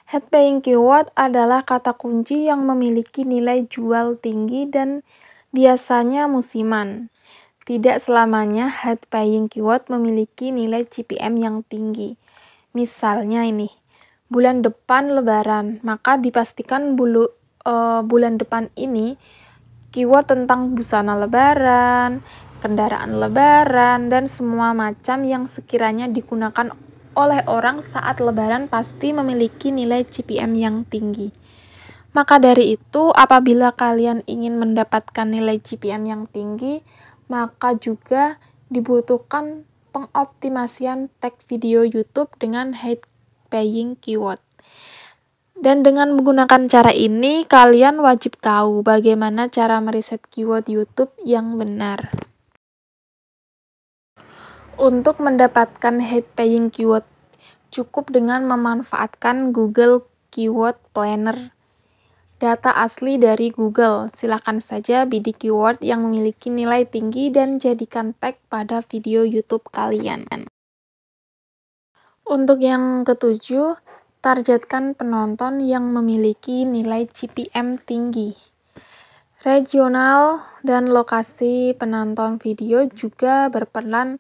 High paying keyword adalah kata kunci yang memiliki nilai jual tinggi dan biasanya musiman. Tidak selamanya high paying keyword memiliki nilai CPM yang tinggi. Misalnya ini, bulan depan lebaran, maka dipastikan bulan depan ini keyword tentang busana lebaran, kendaraan lebaran, dan semua macam yang sekiranya digunakan oleh orang saat lebaran pasti memiliki nilai CPM yang tinggi. Maka dari itu, apabila kalian ingin mendapatkan nilai CPM yang tinggi, maka juga dibutuhkan pengoptimasian tag video YouTube dengan high paying keyword. Dan dengan menggunakan cara ini, kalian wajib tahu bagaimana cara meriset keyword YouTube yang benar. Untuk mendapatkan high paying keyword, cukup dengan memanfaatkan Google Keyword Planner. Data asli dari Google, silakan saja bidik keyword yang memiliki nilai tinggi dan jadikan tag pada video YouTube kalian. Untuk yang ketujuh, targetkan penonton yang memiliki nilai CPM tinggi. Regional dan lokasi penonton video juga berperan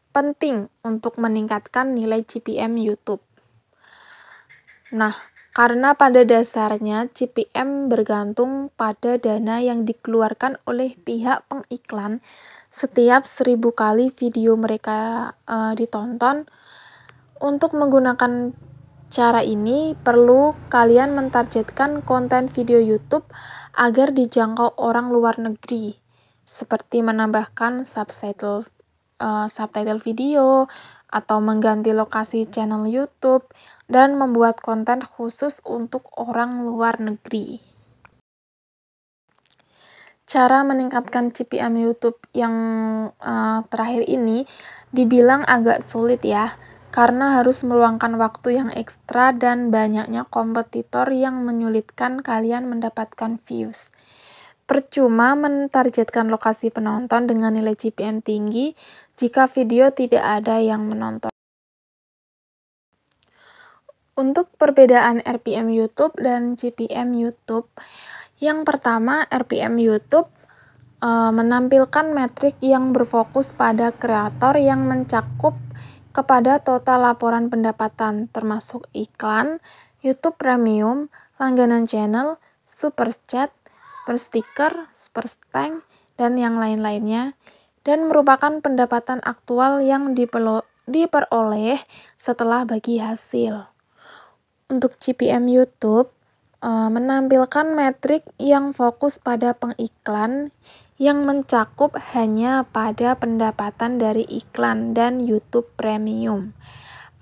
penting untuk meningkatkan nilai CPM YouTube. Nah, karena pada dasarnya CPM bergantung pada dana yang dikeluarkan oleh pihak pengiklan setiap 1000 kali video mereka ditonton. Untuk menggunakan cara ini, perlu kalian mentargetkan konten video YouTube agar dijangkau orang luar negeri. seperti menambahkan subtitle video, atau mengganti lokasi channel YouTube, dan membuat konten khusus untuk orang luar negeri. Cara meningkatkan CPM YouTube yang terakhir ini dibilang agak sulit ya, karena harus meluangkan waktu yang ekstra dan banyaknya kompetitor yang menyulitkan kalian mendapatkan views. Percuma mentargetkan lokasi penonton dengan nilai CPM tinggi jika video tidak ada yang menonton. Untuk perbedaan RPM YouTube dan CPM YouTube, yang pertama, RPM YouTube menampilkan metrik yang berfokus pada kreator yang mencakup kepada total laporan pendapatan, termasuk iklan, YouTube Premium, langganan channel, super chat, super sticker, super thank, dan yang lain-lainnya, dan merupakan pendapatan aktual yang diperoleh setelah bagi hasil. Untuk CPM YouTube, menampilkan metrik yang fokus pada pengiklan yang mencakup hanya pada pendapatan dari iklan dan YouTube Premium.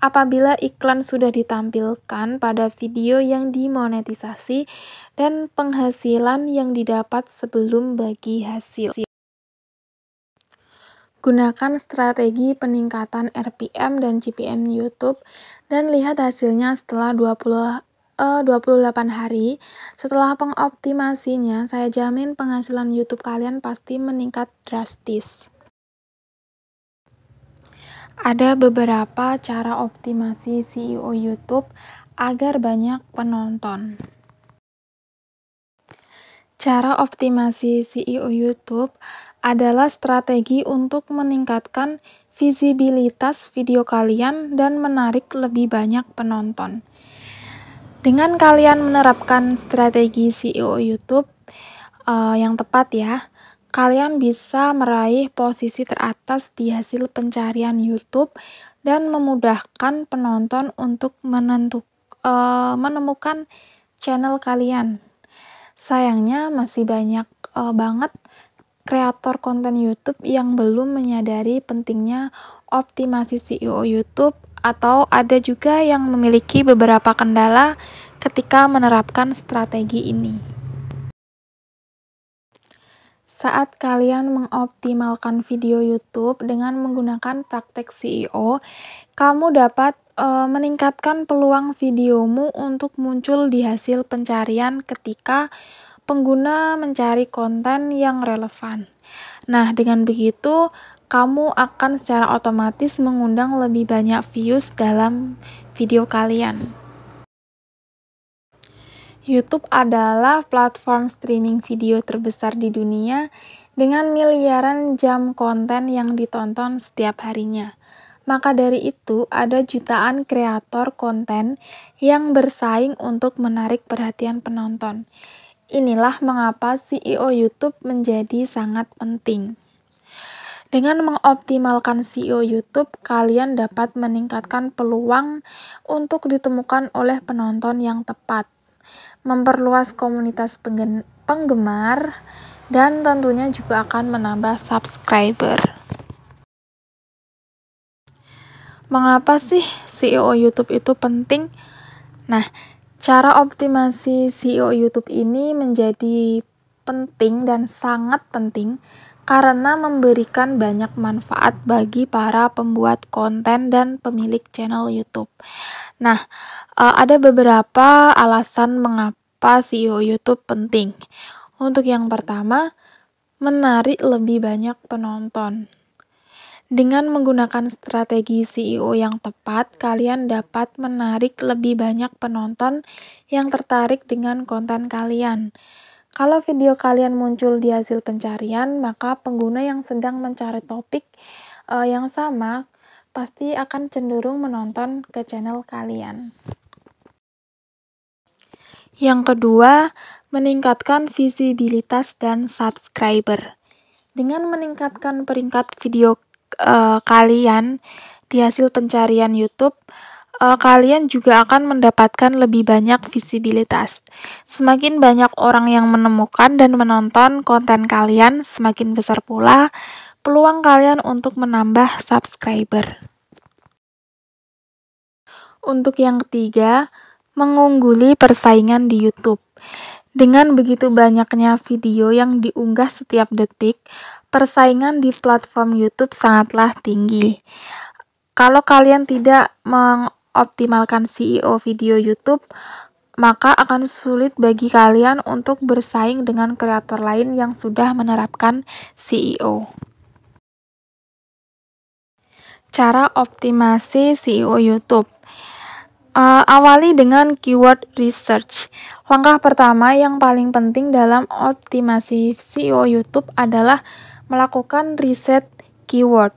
Apabila iklan sudah ditampilkan pada video yang dimonetisasi dan penghasilan yang didapat sebelum bagi hasil. Gunakan strategi peningkatan RPM dan CPM YouTube dan lihat hasilnya setelah 28 hari. Setelah pengoptimasinya, saya jamin penghasilan YouTube kalian pasti meningkat drastis. Ada beberapa cara optimasi SEO YouTube agar banyak penonton. Cara optimasi SEO YouTube adalah strategi untuk meningkatkan visibilitas video kalian dan menarik lebih banyak penonton. Dengan kalian menerapkan strategi SEO YouTube yang tepat ya, kalian bisa meraih posisi teratas di hasil pencarian YouTube dan memudahkan penonton untuk menemukan channel kalian. Sayangnya masih banyak banget kreator konten YouTube yang belum menyadari pentingnya optimasi SEO YouTube, atau ada juga yang memiliki beberapa kendala ketika menerapkan strategi ini. Saat kalian mengoptimalkan video YouTube dengan menggunakan praktek SEO, kamu dapat meningkatkan peluang videomu untuk muncul di hasil pencarian ketika pengguna mencari konten yang relevan. Nah, dengan begitu, kamu akan secara otomatis mengundang lebih banyak views dalam video kalian. YouTube adalah platform streaming video terbesar di dunia dengan miliaran jam konten yang ditonton setiap harinya. Maka dari itu, ada jutaan kreator konten yang bersaing untuk menarik perhatian penonton. Inilah mengapa SEO YouTube menjadi sangat penting. Dengan mengoptimalkan SEO YouTube, kalian dapat meningkatkan peluang untuk ditemukan oleh penonton yang tepat, memperluas komunitas penggemar, dan tentunya juga akan menambah subscriber. Mengapa sih SEO YouTube itu penting? Nah, cara optimasi SEO YouTube ini menjadi penting dan sangat penting karena memberikan banyak manfaat bagi para pembuat konten dan pemilik channel YouTube. Nah, ada beberapa alasan mengapa SEO YouTube penting. Untuk yang pertama, menarik lebih banyak penonton. Dengan menggunakan strategi SEO yang tepat, kalian dapat menarik lebih banyak penonton yang tertarik dengan konten kalian. Kalau video kalian muncul di hasil pencarian, maka pengguna yang sedang mencari topik yang sama pasti akan cenderung menonton ke channel kalian. Yang kedua, meningkatkan visibilitas dan subscriber. Dengan meningkatkan peringkat video kalian di hasil pencarian YouTube, kalian juga akan mendapatkan lebih banyak visibilitas. Semakin banyak orang yang menemukan dan menonton konten kalian, semakin besar pula peluang kalian untuk menambah subscriber. Untuk yang ketiga, mengungguli persaingan di YouTube. Dengan begitu banyaknya video yang diunggah setiap detik, persaingan di platform YouTube sangatlah tinggi. Kalau kalian tidak mengoptimalkan SEO video YouTube, maka akan sulit bagi kalian untuk bersaing dengan kreator lain yang sudah menerapkan SEO. Cara optimasi SEO YouTube. Awali dengan keyword research. Langkah pertama yang paling penting dalam optimasi SEO YouTube adalah melakukan riset keyword.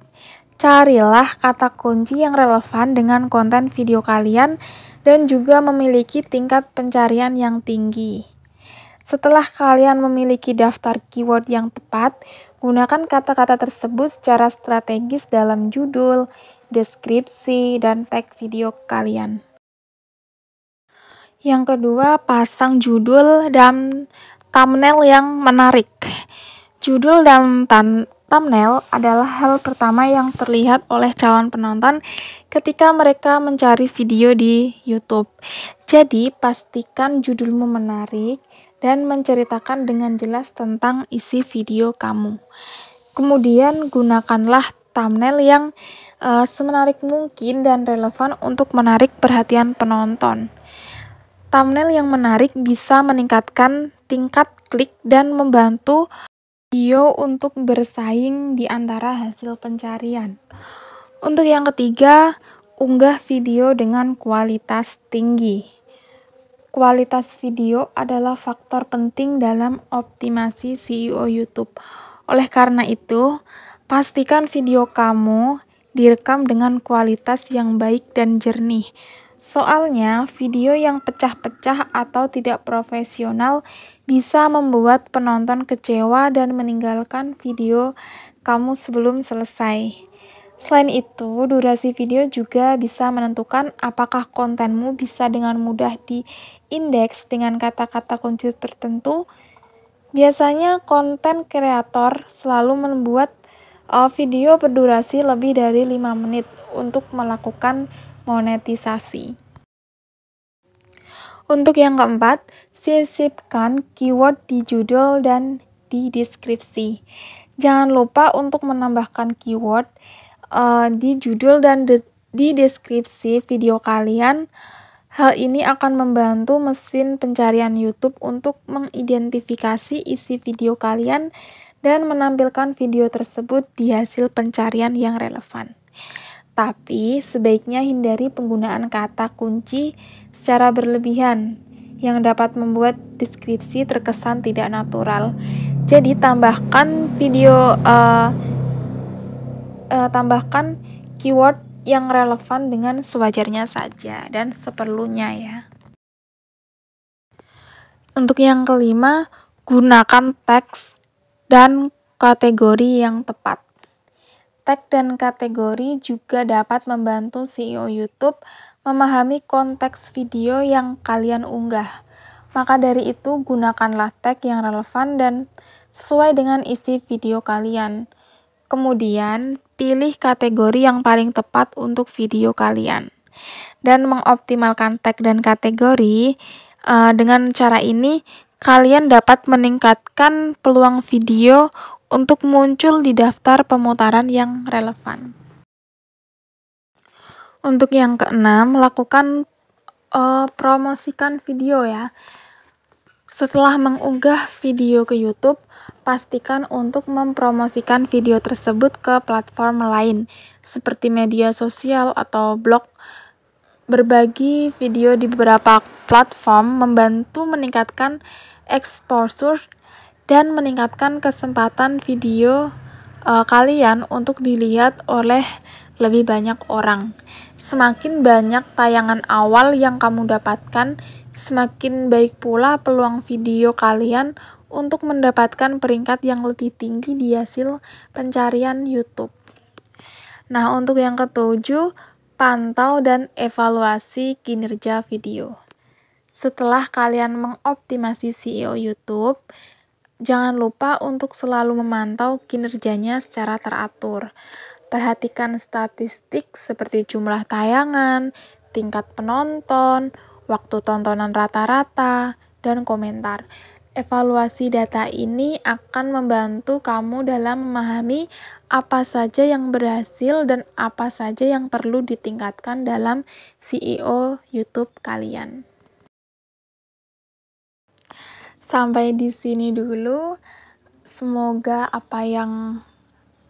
Carilah kata kunci yang relevan dengan konten video kalian dan juga memiliki tingkat pencarian yang tinggi. Setelah kalian memiliki daftar keyword yang tepat, gunakan kata-kata tersebut secara strategis dalam judul, deskripsi, dan tag video kalian. Yang kedua, pasang judul dan thumbnail yang menarik. Judul dan thumbnail adalah hal pertama yang terlihat oleh calon penonton ketika mereka mencari video di YouTube. Jadi, pastikan judulmu menarik dan menceritakan dengan jelas tentang isi video kamu. Kemudian, gunakanlah thumbnail yang semenarik mungkin dan relevan untuk menarik perhatian penonton. Thumbnail yang menarik bisa meningkatkan tingkat klik dan membantu video untuk bersaing di antara hasil pencarian. Untuk yang ketiga, unggah video dengan kualitas tinggi. Kualitas video adalah faktor penting dalam optimasi SEO YouTube. Oleh karena itu, pastikan video kamu direkam dengan kualitas yang baik dan jernih. Soalnya, video yang pecah-pecah atau tidak profesional bisa membuat penonton kecewa dan meninggalkan video kamu sebelum selesai. Selain itu, durasi video juga bisa menentukan apakah kontenmu bisa dengan mudah diindeks dengan kata-kata kunci tertentu. Biasanya konten kreator selalu membuat video berdurasi lebih dari 5 menit untuk melakukan monetisasi. Untuk yang keempat, sisipkan keyword di judul dan di deskripsi. Jangan lupa untuk menambahkan keyword di judul dan di deskripsi video kalian. Hal ini akan membantu mesin pencarian YouTube untuk mengidentifikasi isi video kalian dan menampilkan video tersebut di hasil pencarian yang relevan. Tapi, sebaiknya hindari penggunaan kata kunci secara berlebihan yang dapat membuat deskripsi terkesan tidak natural. Jadi, tambahkan keyword yang relevan dengan sewajarnya saja dan seperlunya ya. Untuk yang kelima, gunakan teks dan kategori yang tepat. Tag dan kategori juga dapat membantu SEO YouTube memahami konteks video yang kalian unggah. Maka dari itu, gunakanlah tag yang relevan dan sesuai dengan isi video kalian. Kemudian, pilih kategori yang paling tepat untuk video kalian. Dan mengoptimalkan tag dan kategori, dengan cara ini, kalian dapat meningkatkan peluang video untuk muncul di daftar pemutaran yang relevan. Untuk yang keenam, lakukan promosikan video ya. Setelah mengunggah video ke YouTube, pastikan untuk mempromosikan video tersebut ke platform lain, seperti media sosial atau blog. Berbagi video di beberapa platform membantu meningkatkan exposure dan meningkatkan kesempatan video kalian untuk dilihat oleh lebih banyak orang. Semakin banyak tayangan awal yang kamu dapatkan, semakin baik pula peluang video kalian untuk mendapatkan peringkat yang lebih tinggi di hasil pencarian YouTube. Nah, untuk yang ketujuh, Pantau dan evaluasi kinerja video. Setelah kalian mengoptimasi SEO YouTube, jangan lupa untuk selalu memantau kinerjanya secara teratur. Perhatikan statistik seperti jumlah tayangan, tingkat penonton, waktu tontonan rata-rata, dan komentar. Evaluasi data ini akan membantu kamu dalam memahami apa saja yang berhasil dan apa saja yang perlu ditingkatkan dalam SEO YouTube kalian. Sampai di sini dulu. Semoga apa yang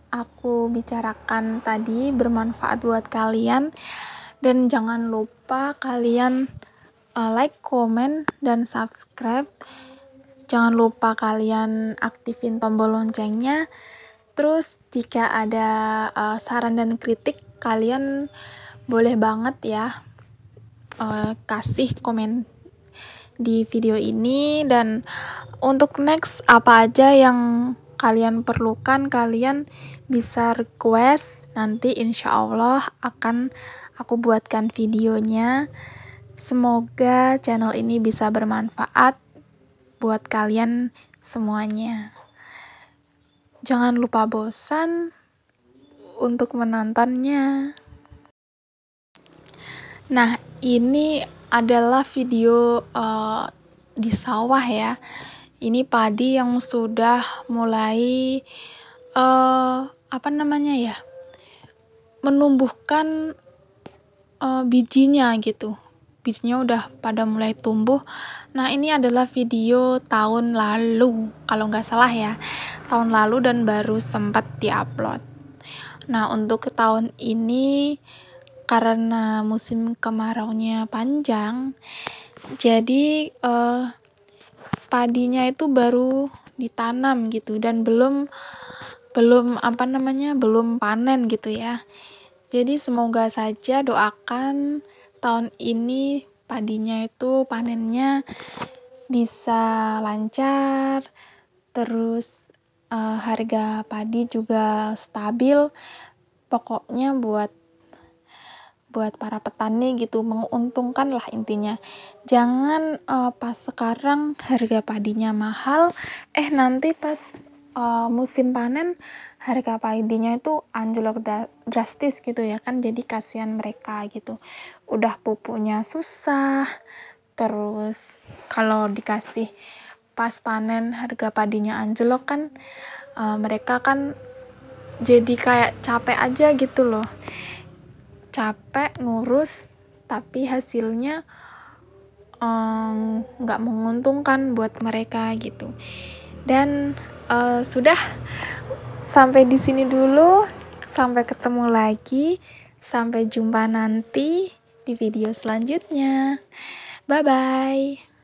aku bicarakan tadi bermanfaat buat kalian, dan jangan lupa kalian like, comment, dan subscribe. Jangan lupa kalian aktifin tombol loncengnya. Terus jika ada saran dan kritik, kalian boleh banget ya kasih komen di video ini. Dan untuk next apa aja yang kalian perlukan, kalian bisa request, nanti insya Allah akan aku buatkan videonya. Semoga channel ini bisa bermanfaat buat kalian semuanya. Jangan lupa bosan untuk menontonnya. Nah, ini adalah video di sawah ya. Ini padi yang sudah mulai menumbuhkan bijinya gitu. Bijinya udah pada mulai tumbuh. Nah, ini adalah video tahun lalu, kalau nggak salah ya. Tahun lalu dan baru sempat diupload. Nah, untuk ke tahun ini, karena musim kemaraunya panjang, jadi padinya itu baru ditanam gitu, dan belum panen gitu ya. Jadi semoga saja, doakan tahun ini padinya itu panennya bisa lancar, terus harga padi juga stabil. Pokoknya buat para petani gitu, menguntungkan lah intinya. Jangan pas sekarang harga padinya mahal, nanti pas musim panen harga padinya itu anjlok drastis gitu ya kan. Jadi kasihan mereka gitu, udah pupuknya susah, terus kalau dikasih pas panen harga padinya anjlok kan, mereka kan jadi kayak capek aja gitu loh, capek ngurus tapi hasilnya nggak menguntungkan buat mereka gitu. Dan sudah sampai di sini dulu. Sampai ketemu lagi. Sampai jumpa nanti di video selanjutnya. Bye bye.